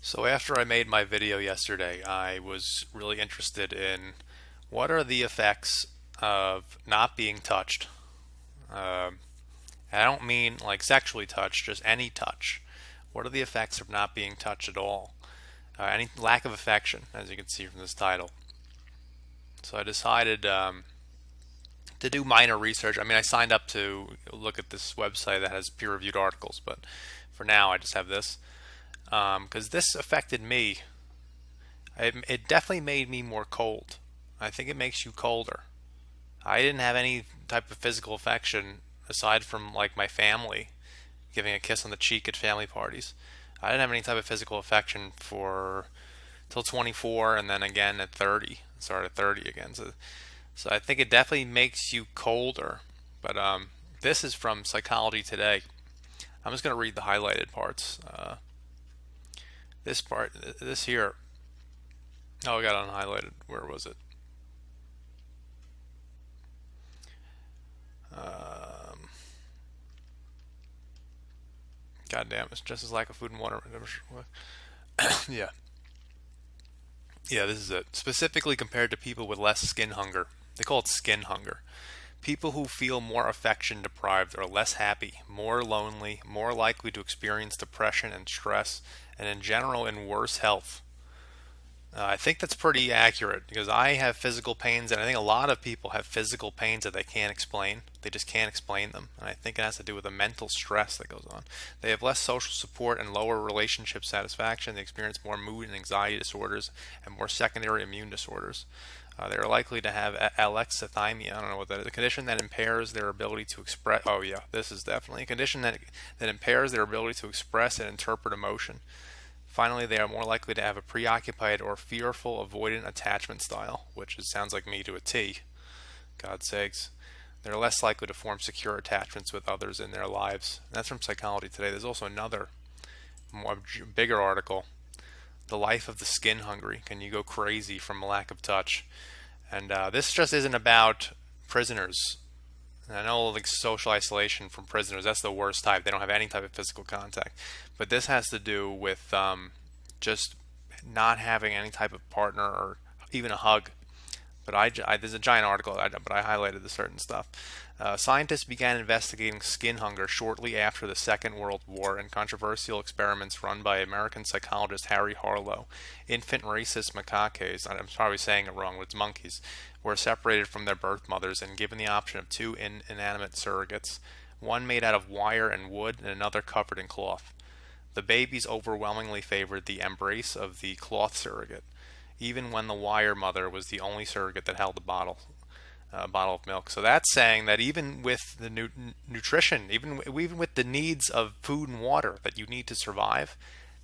So after I made my video yesterday, I was really interested in what are the effects of not being touched. Um, I don't mean like sexually touched, just any touch. What are the effects of not being touched at all? Any lack of affection, as you can see from this title. So I decided to do minor research. I mean, I signed up to look at this website that has peer-reviewed articles, but for now I just have this because this affected me. It definitely made me more cold. I think it makes you colder. I didn't have any type of physical affection aside from like my family giving a kiss on the cheek at family parties. I didn't have any type of physical affection for till 24 and then again at 30. Started at 30 again. So I think it definitely makes you colder. But this is from Psychology Today. I'm just going to read the highlighted parts. This part, this here. Oh, I got it unhighlighted. Where was it? Um, God damn, it's just as lack of food and water. Yeah. Yeah, this is it. Specifically compared to people with less skin hunger. They call it skin hunger. People who feel more affection deprived are less happy, more lonely, more likely to experience depression and stress, and in general in worse health. I think that's pretty accurate because I have physical pains, and I think a lot of people have physical pains that they can't explain. They just can't explain them. And I think it has to do with the mental stress that goes on. They have less social support and lower relationship satisfaction. They experience more mood and anxiety disorders and more secondary immune disorders. They are likely to have alexithymia. I don't know what that is. A condition that impairs their ability to express. Oh yeah, this is definitely a condition that impairs their ability to express and interpret emotion. Finally, they are more likely to have a preoccupied or fearful avoidant attachment style, which sounds like me to a T. God's sakes. They're less likely to form secure attachments with others in their lives. And that's from Psychology Today. There's also another, more bigger article. The life of the skin hungry. Can you go crazy from a lack of touch? And this just isn't about prisoners. And I know like social isolation from prisoners, that's the worst type. They don't have any type of physical contact. But this has to do with just not having any type of partner or even a hug. But there's a giant article, but I highlighted the certain stuff. Scientists began investigating skin hunger shortly after the Second World War in controversial experiments run by American psychologist Harry Harlow. Infant rhesus macaques, I'm probably saying it wrong, but it's monkeys, were separated from their birth mothers and given the option of two inanimate surrogates, one made out of wire and wood and another covered in cloth. The babies overwhelmingly favored the embrace of the cloth surrogate, even when the wire mother was the only surrogate that held a bottle of milk. So that's saying that even with the nutrition, even with the needs of food and water that you need to survive,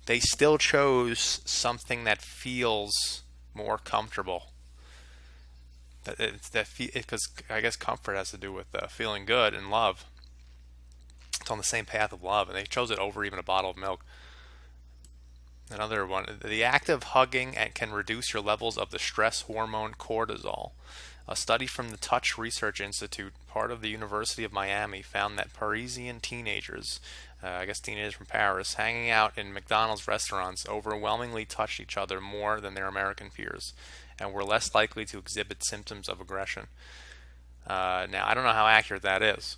they still chose something that feels more comfortable. Because I guess comfort has to do with feeling good and love. It's on the same path of love, and they chose it over even a bottle of milk. Another one, the act of hugging can reduce your levels of the stress hormone cortisol. A study from the Touch Research Institute, part of the University of Miami, found that Parisian teenagers, I guess teenagers from Paris, hanging out in McDonald's restaurants overwhelmingly touched each other more than their American peers and were less likely to exhibit symptoms of aggression. Now, I don't know how accurate that is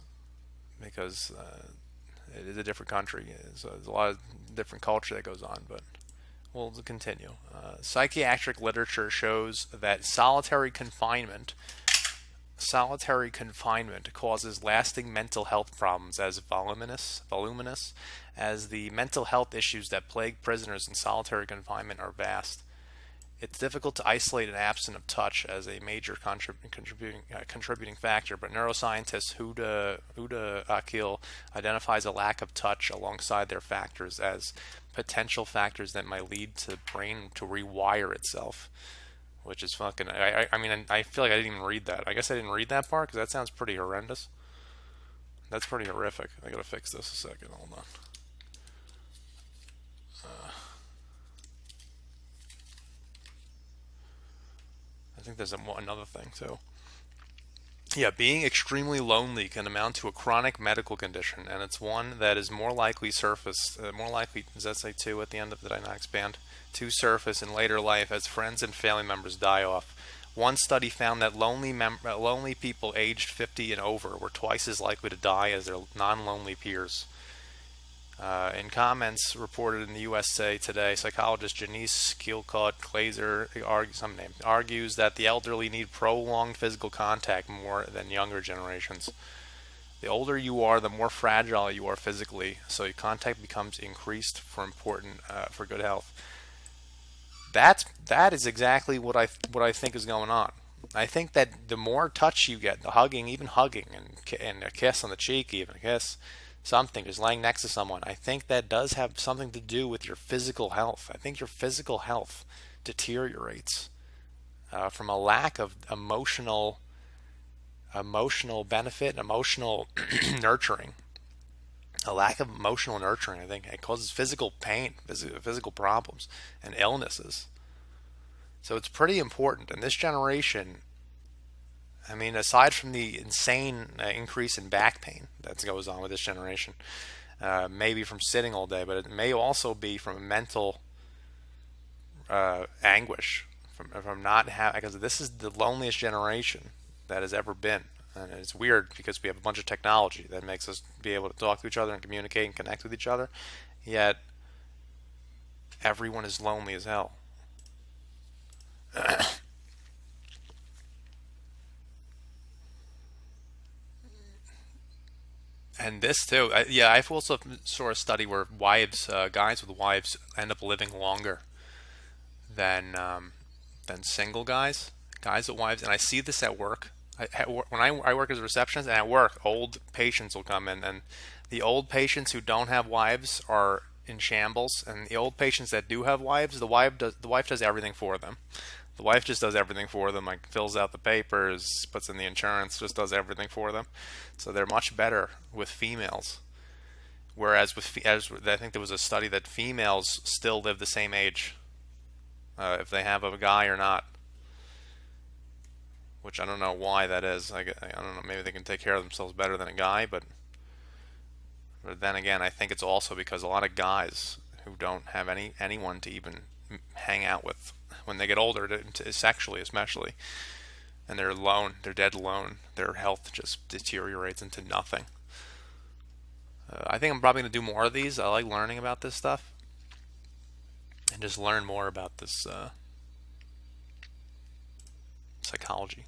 because it is a different country. So there's a lot of different culture that goes on, but we'll continue. Psychiatric literature shows that solitary confinement causes lasting mental health problems as voluminous as the mental health issues that plague prisoners in solitary confinement are vast. It's difficult to isolate an absence of touch as a major contributing factor, but neuroscientist Huda Akil identifies a lack of touch alongside their factors as potential factors that might lead to the brain to rewire itself, which is fucking. I mean, I feel like I didn't even read that. I guess I didn't read that part because that sounds pretty horrendous. That's pretty horrific. I gotta fix this a second. Hold on. I think there's another thing too. Yeah, being extremely lonely can amount to a chronic medical condition, and it's one that is more likely, does that say two at the end of, did I not expand? To surface in later life as friends and family members die off. One study found that lonely people aged 50 and over were twice as likely to die as their non-lonely peers. In comments reported in the USA Today, psychologist Janice Skilcott Glazer argues that the elderly need prolonged physical contact more than younger generations. The older you are, the more fragile you are physically, so your contact becomes increased for good health. That is exactly what I think is going on. I think that the more touch you get, the hugging, even hugging, and a kiss on the cheek, even a kiss, something, just laying next to someone, I think that does have something to do with your physical health. I think your physical health deteriorates from a lack of emotional benefit, emotional nurturing. A lack of emotional nurturing, I think, it causes physical pain, physical problems, and illnesses. So it's pretty important. And this generation, I mean, aside from the insane increase in back pain that goes on with this generation, maybe from sitting all day, but it may also be from mental anguish from not having, because this is the loneliest generation that has ever been. And it's weird because we have a bunch of technology that makes us be able to talk to each other and communicate and connect with each other, yet everyone is lonely as hell. And this too, yeah, I've also saw a study where guys with wives end up living longer than single guys, guys with wives, and I see this at work. I work as a receptionist, and at work, old patients will come in, and the old patients who don't have wives are in shambles, and the old patients that do have wives, the wife does everything for them. The wife just does everything for them, like fills out the papers, puts in the insurance, just does everything for them. So they're much better with females. Whereas as I think there was a study that females still live the same age if they have a guy or not, which I don't know why that is. I don't know. Maybe they can take care of themselves better than a guy, but then again, I think it's also because a lot of guys who don't have anyone to even hang out with when they get older, sexually especially, and they're alone, they're dead alone. Their health just deteriorates into nothing. I think I'm probably going to do more of these. I like learning about this stuff and just learn more about this psychology.